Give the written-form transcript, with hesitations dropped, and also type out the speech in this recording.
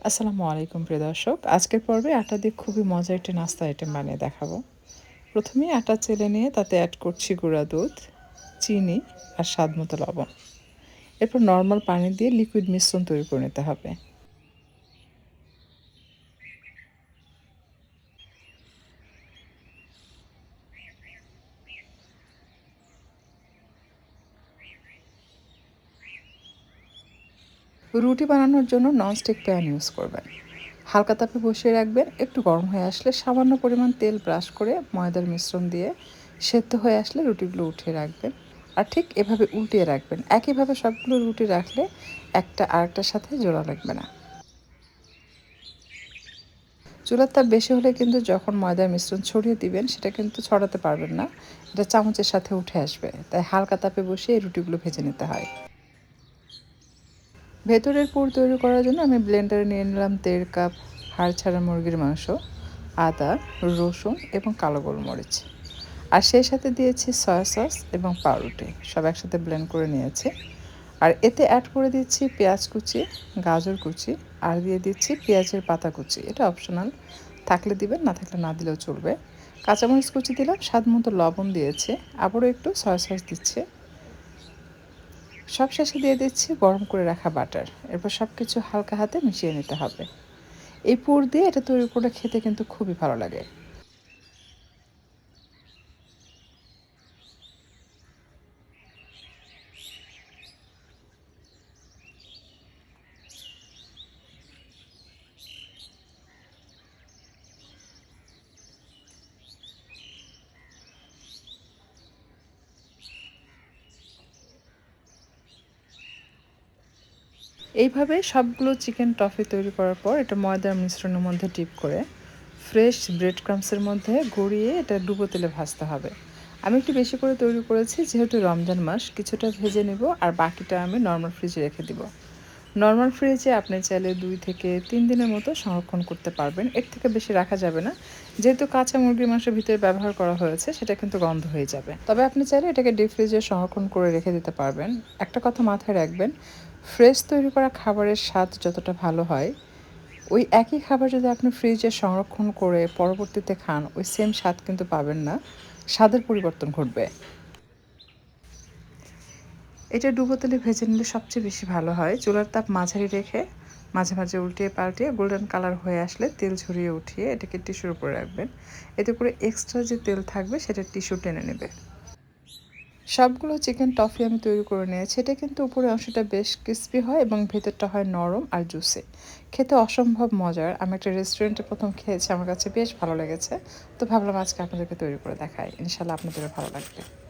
আসসালামু আলাইকুম প্রিয় দর্শক। আজকের পর্বে আটা দিয়ে খুবই মজার একটি নাস্তা আইটেম বানিয়ে দেখাবো। প্রথমেই আটা চেলে নিয়ে তাতে অ্যাড করছি গুঁড়া দুধ, চিনি আর স্বাদমতো লবণ। এরপর নর্মাল পানি দিয়ে লিকুইড মিশ্রণ তৈরি করে নিতে হবে। রুটি বানানোর জন্য ননস্টিক প্যান ইউজ করবেন। হালকা তাপে বসিয়ে রাখবেন। একটু গরম হয়ে আসলে সামান্য পরিমাণ তেল ব্রাশ করে ময়দার মিশ্রণ দিয়ে সেদ্ধ হয়ে আসলে রুটিগুলো উঠিয়ে রাখবেন। আর ঠিক এভাবে উল্টিয়ে রাখবেন। একইভাবে সবগুলো রুটি রাখলে একটা আরেকটার সাথে জোড়া লাগবে না। চুলার তাপ বেশি হলে কিন্তু যখন ময়দার মিশ্রণ ছড়িয়ে দিবেন সেটা কিন্তু ছড়াতে পারবেন না, এটা চামচের সাথে উঠে আসবে। তাই হালকা তাপে বসিয়ে এই রুটিগুলো ভেজে নিতে হয়। ভেতরের পুর তৈরি করার জন্য আমি ব্লেন্ডারে নিয়ে নিলাম 1.5 কাপ হাড় ছাড়া মুরগির মাংস, আদা, রসুন এবং কালো গোলমরিচ। আর সেই সাথে দিয়েছি সয়া সস এবং পাউরুটি, সব একসাথে ব্লেন্ড করে নিয়েছি। আর এতে অ্যাড করে দিচ্ছি পেঁয়াজ কুচি, গাজর কুচি, আর দিয়ে দিচ্ছি পেঁয়াজের পাতা কুচি। এটা অপশনাল, থাকলে দিবেন, না থাকলে না দিলেও চলবে। কাঁচামরিচ কুচি দিলাম, স্বাদ মতো লবণ দিয়েছি, আবারও একটু সয়া সস দিচ্ছি। সব শেষে দিয়ে দিচ্ছি গরম করে রাখা বাটার। এরপর সব কিছু হালকা হাতে মিশিয়ে নিতে হবে। এই পুর দিয়ে এটা তৈরি করে খেতে কিন্তু খুবই ভালো লাগে। এইভাবে সবগুলো চিকেন টফি তৈরি করার পর এটা ময়দার মিশ্রণের মধ্যে ডিপ করে ফ্রেশ ব্রেড ক্রাম্বসের মধ্যে গড়িয়ে এটা ডুবো তেলে ভাজতে হবে। আমি একটু বেশি করে তৈরি করেছি যেহেতু রমজান মাস, কিছুটা ভেজে নেব আর বাকিটা আমি নর্মাল ফ্রিজে রেখে দিব। নর্মাল ফ্রিজে আপনি চাইলে 2 থেকে 3 দিনের মতো সংরক্ষণ করতে পারবেন, এর থেকে বেশি রাখা যাবে না। যেহেতু কাঁচা মুরগির মাংসের ভিতরে ব্যবহার করা হয়েছে সেটা কিন্তু গন্ধ হয়ে যাবে। তবে আপনি চাইলে এটাকে ডিপ ফ্রিজে সংরক্ষণ করে রেখে দিতে পারবেন। একটা কথা মাথায় রাখবেন, ফ্রেশ তৈরি করা খাবারের স্বাদ যতটা ভালো হয়, ওই একই খাবার যদি আপনি ফ্রিজে সংরক্ষণ করে পরবর্তীতে খান, ওই সেম স্বাদ কিন্তু পাবেন না, স্বাদের পরিবর্তন ঘটবে। এটা ডুবো তেলে ভেজে নিলে সবচেয়ে বেশি ভালো হয়। চুলার তাপ মাঝারি রেখে মাঝে মাঝে উল্টিয়ে পাল্টিয়ে গোল্ডেন কালার হয়ে আসলে তেল ঝরিয়ে উঠিয়ে এটাকে টিস্যুর উপরে রাখবেন। এতে করে এক্সট্রা যে তেল থাকবে সেটা টিস্যু টেনে নেবে। সবগুলো চিকেন টফি আমি তৈরি করে নিয়েছি। এটা কিন্তু উপরের অংশটা বেশ ক্রিস্পি হয় এবং ভেতরটা হয় নরম আর জুসি। খেতে অসম্ভব মজার। আমি একটা রেস্টুরেন্টে প্রথম খেয়েছি, আমার কাছে বেশ ভালো লেগেছে। তো ভাবলাম আজকে আপনাদেরকে তৈরি করে দেখাই, ইনশাল্লাহ আপনাদেরও ভালো লাগবে।